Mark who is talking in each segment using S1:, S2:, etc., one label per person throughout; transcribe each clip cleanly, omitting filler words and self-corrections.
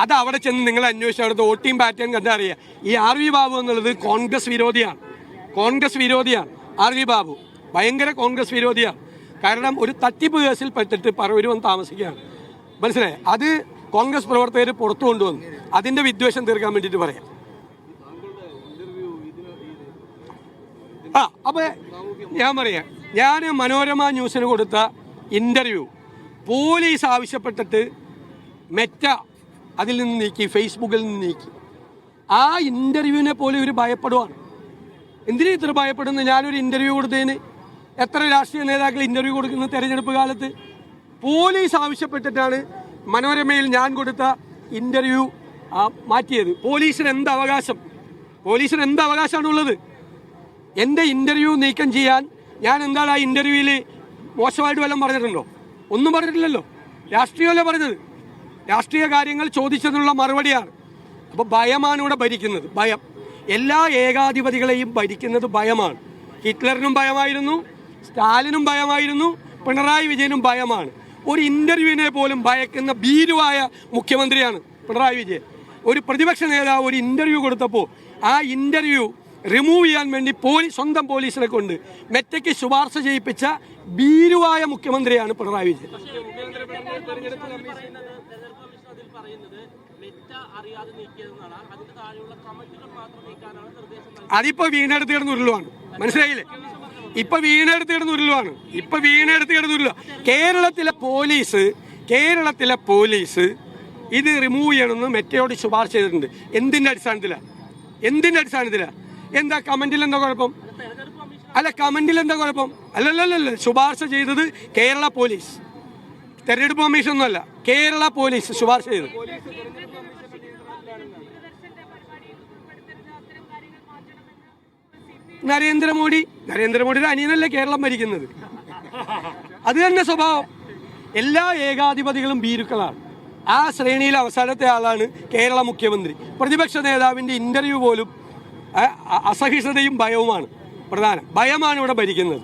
S1: അത് അവിടെ ചെന്ന് നിങ്ങൾ അന്വേഷിച്ച അവിടുത്തെ വോട്ടിംഗ് പാറ്റേൺ കണ്ടറിയാം. ഈ RV ബാബു എന്നുള്ളത് കോൺഗ്രസ് വിരോധിയാണ്. RV ബാബു ഭയങ്കര കോൺഗ്രസ് വിരോധിയാണ്. കാരണം ഒരു തട്ടിപ്പ് കേസിൽ പെട്ടിട്ട് പറവൂർ വന്ന് താമസിക്കുകയാണ്. മനസ്സിലായി? അത് കോൺഗ്രസ് പ്രവർത്തകർ പുറത്തു കൊണ്ടുവന്നു. അതിന്റെ വിദ്വേഷം തീർക്കാൻ വേണ്ടിയിട്ട് പറയാം. അപ്പൊ ഞാൻ പറയാം, ഞാൻ മനോരമ ന്യൂസിന് കൊടുത്ത ഇന്റർവ്യൂ പോലീസ് ആവശ്യപ്പെട്ടിട്ട് മെറ്റ അതിൽ നിന്ന് നീക്കി, ഫേസ്ബുക്കിൽ നിന്ന് നീക്കി. ആ ഇന്റർവ്യൂവിനെ പോലെ ഒരു ഭയപ്പെടുവാണ്. എന്തിനാ ഇത്ര ഭയപ്പെടുന്നത്? ഞാനൊരു ഇന്റർവ്യൂ കൊടുത്തതിന് എത്ര രാഷ്ട്രീയ നേതാക്കൾ ഇന്റർവ്യൂ കൊടുക്കുന്ന തെരഞ്ഞെടുപ്പ് കാലത്ത് പോലീസ് ആവശ്യപ്പെട്ടിട്ടാണ് മനോരമയിൽ ഞാൻ കൊടുത്ത ഇന്റർവ്യൂ മാറ്റിയത്. പോലീസിന് എന്ത് അവകാശമാണുള്ളത്? എൻ്റെ ഇന്റർവ്യൂ നീക്കം ചെയ്യാൻ ഞാൻ എന്താണ് ആ ഇന്റർവ്യൂവിൽ മോശമായിട്ട് വല്ലതും പറഞ്ഞിട്ടുണ്ടോ? ഒന്നും പറഞ്ഞിട്ടില്ലല്ലോ. രാഷ്ട്രീയമല്ലേ പറഞ്ഞത്. രാഷ്ട്രീയ കാര്യങ്ങൾ ചോദിച്ചതിനുള്ള മറുപടിയാണ്. അപ്പോൾ ഭയമാണ് ഇവിടെ ഭരിക്കുന്നത്. ഭയം. എല്ലാ ഏകാധിപതികളെയും ഭരിക്കുന്നത് ഭയമാണ്. ഹിറ്റ്ലറിനും ഭയമായിരുന്നു, സ്റ്റാലിനും ഭയമായിരുന്നു, പിണറായി വിജയനും ഭയമാണ്. ഒരു ഇന്റർവ്യൂവിനെ പോലും ഭയക്കുന്ന ഭീരുവായ മുഖ്യമന്ത്രിയാണ് പിണറായി വിജയൻ. ഒരു പ്രതിപക്ഷ നേതാവ് ഒരു ഇന്റർവ്യൂ കൊടുത്തപ്പോൾ ആ ഇന്റർവ്യൂ റിമൂവ് ചെയ്യാൻ വേണ്ടി സ്വന്തം പോലീസിനെ കൊണ്ട് മെറ്റയ്ക്ക് ശുപാർശ ചെയ്യിപ്പിച്ച ഭീരുവായ മുഖ്യമന്ത്രിയാണ് പിണറായി വിജയൻ. അതിപ്പോ വീണെടുത്ത് കിടന്ന് ഉരുളുവാണ്. മനസ്സിലായില്ലേ? ഇപ്പൊ വീണെടുത്ത് കിടന്ന് ഉരുളുവാണ്. കേരളത്തിലെ പോലീസ് ഇത് റിമൂവ് ചെയ്യണമെന്ന് മെറ്റയോട് ശുപാർശ ചെയ്തിട്ടുണ്ട്. എന്തിന്റെ അടിസ്ഥാനത്തിലാ? എന്താ കമന്റിൽ എന്താ കുഴപ്പം? അല്ലല്ല, ശുപാർശ ചെയ്തത് കേരള പോലീസ്, തെരഞ്ഞെടുപ്പ് കമ്മീഷൻ ഒന്നുമല്ല. കേരള പോലീസ് ശുപാർശ ചെയ്തത്. നരേന്ദ്രമോദിയുടെ അനിയനല്ലേ കേരളം ഭരിക്കുന്നത്? അത് തന്നെ സ്വഭാവം. എല്ലാ ഏകാധിപതികളും ഭീരുക്കളാണ്. ആ ശ്രേണിയിൽ അവസാനത്തെ ആളാണ് കേരള മുഖ്യമന്ത്രി. പ്രതിപക്ഷ നേതാവിൻ്റെ ഇന്റർവ്യൂ പോലും അസഹിഷ്ണുതയും ഭയവുമാണ് പ്രധാനം. ഭയമാണ് ഇവിടെ ഭരിക്കുന്നത്.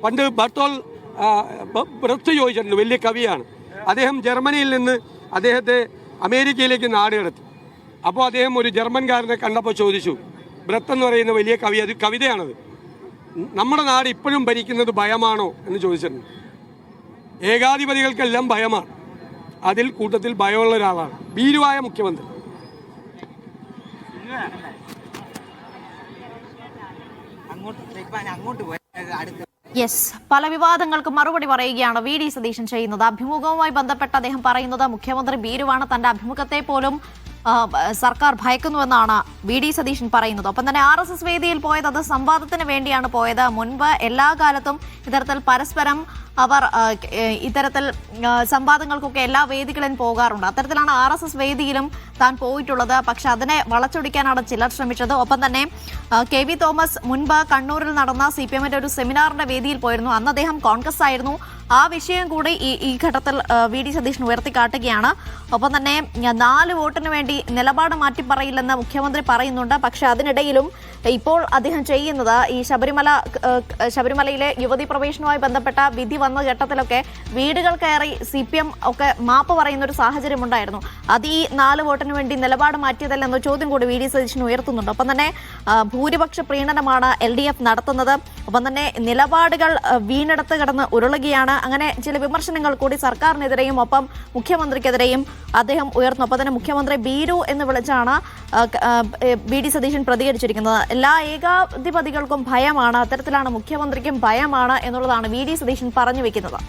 S1: പണ്ട് ബ്രത്ത് ചോദിച്ചിട്ടുണ്ട്, വലിയ കവിയാണ് അദ്ദേഹം. ജർമ്മനിയിൽ നിന്ന് അദ്ദേഹത്തെ അമേരിക്കയിലേക്ക് നാട് കടത്തി. അപ്പോൾ അദ്ദേഹം ഒരു ജർമ്മൻകാരനെ കണ്ടപ്പോൾ ചോദിച്ചു, ബ്രത്ത് എന്ന് പറയുന്ന വലിയ കവി, അത് കവിതയാണത്, നമ്മുടെ നാട് ഇപ്പോഴും ഭരിക്കുന്നത് ഭയമാണോ എന്ന് ചോദിച്ചിട്ടുണ്ട്. ഏകാധിപതികൾക്കെല്ലാം ഭയമാണ്. അതിൽ കൂട്ടത്തിൽ ഭയമുള്ള ഒരാളാണ് ഭീരുവായ മുഖ്യമന്ത്രി.
S2: പല വിവാദങ്ങൾക്ക് മറുപടി പറയുകയാണ് VD സതീശൻ ചെയ്യുന്നത്. അഭിമുഖവുമായി ബന്ധപ്പെട്ട് അദ്ദേഹം പറയുന്നത് മുഖ്യമന്ത്രി ഭീരുവാണ്, തന്റെ അഭിമുഖത്തെ പോലും സർക്കാർ ഭയക്കുന്നുവെന്നാണ് VD സതീശൻ പറയുന്നത്. ഒപ്പം തന്നെ RSS വേദിയിൽ പോയത് അത് സംവാദത്തിന് വേണ്ടിയാണ് പോയത്. മുൻപ് എല്ലാ കാലത്തും ഇത്തരത്തിൽ പരസ്പരം അവർ ഇത്തരത്തിൽ സംവാദങ്ങൾക്കൊക്കെ എല്ലാ വേദികളിലും പോകാറുണ്ട്. അത്തരത്തിലാണ് RSS വേദിയിലും താൻ പോയിട്ടുള്ളത്. പക്ഷെ അതിനെ വളച്ചൊടിക്കാനാണ് ചിലർ ശ്രമിച്ചത്. ഒപ്പം തന്നെ KV തോമസ് മുൻപ് കണ്ണൂരിൽ നടന്ന CPMന്റെ ഒരു സെമിനാറിന്റെ വേദിയിൽ പോയിരുന്നു. അന്ന് അദ്ദേഹം കോൺഗ്രസ് ആയിരുന്നു. ആ വിഷയം കൂടി ഈ ഘട്ടത്തിൽ VD സതീശൻ ഉയർത്തിക്കാട്ടുകയാണ്. ഒപ്പം തന്നെ 4 വോട്ടിന് വേണ്ടി നിലപാട് മാറ്റി പറയില്ലെന്ന് മുഖ്യമന്ത്രി പറയുന്നുണ്ട്. പക്ഷെ അതിനിടയിലും ഇപ്പോൾ അദ്ദേഹം ചെയ്യുന്നത് ഈ ശബരിമലയിലെ യുവതി പ്രവേശനവുമായി ബന്ധപ്പെട്ട വിധി വന്ന ഘട്ടത്തിലൊക്കെ വീടുകൾ കയറി CPM ഒക്കെ മാപ്പ് പറയുന്ന ഒരു സാഹചര്യം ഉണ്ടായിരുന്നു. അത് ഈ 4 വോട്ടിന് വേണ്ടി നിലപാട് മാറ്റിയതല്ല എന്ന ചോദ്യം കൂടി VD സതീശൻ ഉയർത്തുന്നുണ്ട്. ഒപ്പം തന്നെ ഭൂരിപക്ഷ പ്രീണനമാണ് LDF നടത്തുന്നത്. ഒപ്പം തന്നെ നിലപാടുകൾ വീണെടുത്ത് കിടന്ന് ഉരുളുകയാണ്. അങ്ങനെ ചില വിമർശനങ്ങൾ കൂടി സർക്കാരിനെതിരെയും ഒപ്പം മുഖ്യമന്ത്രിക്കെതിരെയും അദ്ദേഹം ഉയർന്നു. ഒപ്പം തന്നെ മുഖ്യമന്ത്രി ഭീരു എന്ന് വിളിച്ചാണ് VD സതീശൻ പ്രതികരിച്ചിരിക്കുന്നത്. എല്ലാ ഏകാധിപതികൾക്കും ഭയമാണ്, അത്തരത്തിലാണ് മുഖ്യമന്ത്രിക്കും ഭയമാണ് എന്നുള്ളതാണ് VD സതീശൻ പറഞ്ഞു വെക്കുന്നത്.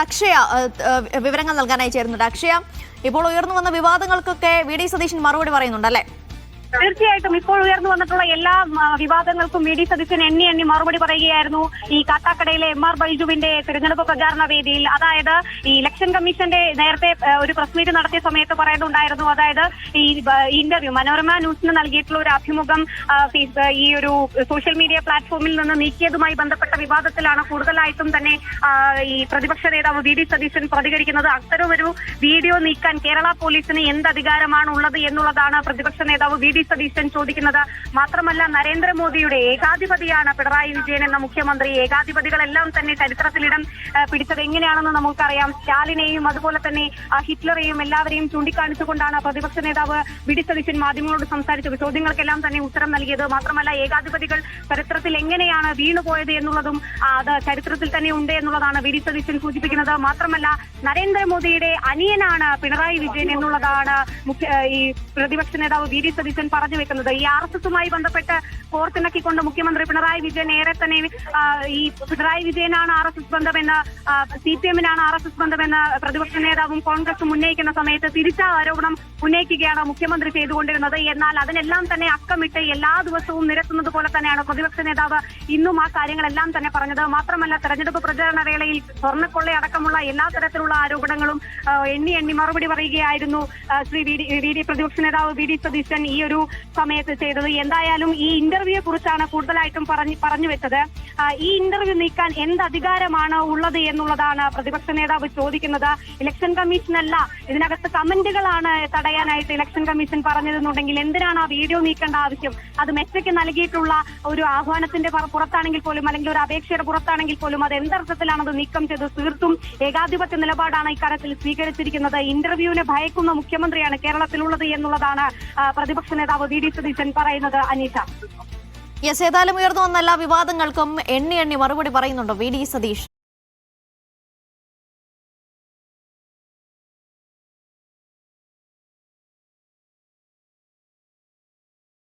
S2: അക്ഷയ വിവരങ്ങൾ നൽകാനായി ചേരുന്നുണ്ട്. അക്ഷയ, ഇപ്പോൾ ഉയർന്നു വന്ന വിവാദങ്ങൾക്കൊക്കെ VD സതീശൻ മറുപടി പറയുന്നുണ്ടല്ലേ?
S3: തീർച്ചയായിട്ടും ഇപ്പോൾ ഉയർന്നു വന്നിട്ടുള്ള എല്ലാ വിവാദങ്ങൾക്കും VD സതീശൻ എണ്ണി മറുപടി പറയുകയായിരുന്നു. ഈ കാട്ടാക്കടയിലെ MR ബൈജുവിന്റെ തിരഞ്ഞെടുപ്പ് പ്രചാരണ വേദിയിൽ, അതായത് ഈ ഇലക്ഷൻ കമ്മീഷന്റെ നേരത്തെ ഒരു പ്രസ് മീറ്റ് നടത്തിയ സമയത്ത് പറയുന്നുണ്ടായിരുന്നു, അതായത് ഈ ഇന്റർവ്യൂ മനോരമ ന്യൂസിന് നൽകിയിട്ടുള്ള ഒരു അഭിമുഖം ഈ ഒരു സോഷ്യൽ മീഡിയ പ്ലാറ്റ്ഫോമിൽ നിന്ന് നീക്കിയതുമായി ബന്ധപ്പെട്ട വിവാദത്തിലാണ് കൂടുതലായിട്ടും തന്നെ ഈ പ്രതിപക്ഷ നേതാവ് VD സതീശൻ പ്രതികരിക്കുന്നത്. അത്തരമൊരു വീഡിയോ നീക്കാൻ കേരള പോലീസിന് എന്ത് അധികാരമാണ് ഉള്ളത് എന്നുള്ളതാണ് പ്രതിപക്ഷ നേതാവ് VD ഡി സതീശൻ ചോദിക്കുന്നത്. മാത്രമല്ല നരേന്ദ്രമോദിയുടെ ഏകാധിപതിയാണ് പിണറായി വിജയൻ എന്ന മുഖ്യമന്ത്രി. ഏകാധിപതികളെല്ലാം തന്നെ ചരിത്രത്തിലിടം പിടിച്ചത് എങ്ങനെയാണെന്ന് നമുക്കറിയാം. സ്റ്റാലിനെയും അതുപോലെ തന്നെ ഹിറ്റ്ലറെയും എല്ലാവരെയും ചൂണ്ടിക്കാണിച്ചുകൊണ്ടാണ് പ്രതിപക്ഷ നേതാവ് വി ഡി സതീശൻ മാധ്യമങ്ങളോട് സംസാരിച്ചത്. ചോദ്യങ്ങൾക്കെല്ലാം തന്നെ ഉത്തരം നൽകിയത്. മാത്രമല്ല ഏകാധിപതികൾ ചരിത്രത്തിൽ എങ്ങനെയാണ് വീണുപോയത് എന്നുള്ളതും അത് ചരിത്രത്തിൽ തന്നെ ഉണ്ട് എന്നുള്ളതാണ് വി ഡി സതീശൻ സൂചിപ്പിക്കുന്നത്. മാത്രമല്ല നരേന്ദ്രമോദിയുടെ അനിയനാണ് പിണറായി വിജയൻ എന്നുള്ളതാണ് ഈ പ്രതിപക്ഷ നേതാവ് വി ഡി സതീശൻ പറഞ്ഞു വെക്കുന്നത്. ഈ RSSുമായി ബന്ധപ്പെട്ട് കോർത്തിണക്കിക്കൊണ്ട് മുഖ്യമന്ത്രി പിണറായി വിജയൻ ഏറെ തന്നെ ഈ പിണറായി വിജയനാണ് RSS ബന്ധമെന്ന് CPM-നാണ് RSS ബന്ധമെന്ന് പ്രതിപക്ഷ നേതാവും കോൺഗ്രസും ഉന്നയിക്കുന്ന സമയത്ത് തിരിച്ച ആരോപണം ഉന്നയിക്കുകയാണ് മുഖ്യമന്ത്രി ചെയ്തുകൊണ്ടിരുന്നത്. എന്നാൽ അതിനെല്ലാം തന്നെ അക്കമിട്ട് എല്ലാ ദിവസവും നിരത്തുന്നത് പോലെ തന്നെയാണ് പ്രതിപക്ഷ നേതാവ് ഇന്നും ആ കാര്യങ്ങളെല്ലാം തന്നെ പറഞ്ഞത്. മാത്രമല്ല തെരഞ്ഞെടുപ്പ് പ്രചാരണ വേളയിൽ സ്വർണ്ണക്കൊള്ളയടക്കമുള്ള എല്ലാ തരത്തിലുള്ള ആരോപണങ്ങളും എണ്ണി മറുപടി പറയുകയായിരുന്നു ശ്രീ പ്രതിപക്ഷ നേതാവ് വി ഡി സതീശൻ ഈ ഒരു സമയത്ത് ചെയ്തത്. എന്തായാലും ഈ ഇന്റർവ്യൂയെ കുറിച്ചാണ് കൂടുതലായിട്ടും പറഞ്ഞു വെച്ചത്. ഈ ഇന്റർവ്യൂ നീക്കാൻ എന്ത് അധികാരമാണ് ഉള്ളത് എന്നുള്ളതാണ് പ്രതിപക്ഷ നേതാവ് ചോദിക്കുന്നത്. ഇലക്ഷൻ കമ്മീഷനല്ല, ഇതിനകത്ത് കമന്റുകളാണ് തടയാനായിട്ട് ഇലക്ഷൻ കമ്മീഷൻ പറഞ്ഞതെന്നുണ്ടെങ്കിൽ എന്തിനാണ് ആ വീഡിയോ നീക്കേണ്ട ആവശ്യം? അത് മെറ്റയ്ക്ക് നൽകിയിട്ടുള്ള ഒരു ആഹ്വാനത്തിന്റെ പുറത്താണെങ്കിൽ പോലും അല്ലെങ്കിൽ ഒരു അപേക്ഷയുടെ പുറത്താണെങ്കിൽ പോലും അത് എന്തർത്ഥത്തിലാണ് അത് നീക്കം ചെയ്തത്? തീർത്തും ഏകാധിപത്യ നിലപാടാണ് ഇക്കാര്യത്തിൽ സ്വീകരിച്ചിരിക്കുന്നത്. ഇന്റർവ്യൂവിനെ ഭയക്കുന്ന മുഖ്യമന്ത്രിയാണ് കേരളത്തിലുള്ളത് എന്നുള്ളതാണ് പ്രതിപക്ഷ നേതാവ് വി ഡി സതീശൻ പറയുന്നത്. അനീഷ,
S2: യെസ്, ഏതായാലും ഉയർന്നു വന്ന എല്ലാ വിവാദങ്ങൾക്കും എണ്ണി മറുപടി പറയുന്നുണ്ടോ വി ഡി സതീഷ്?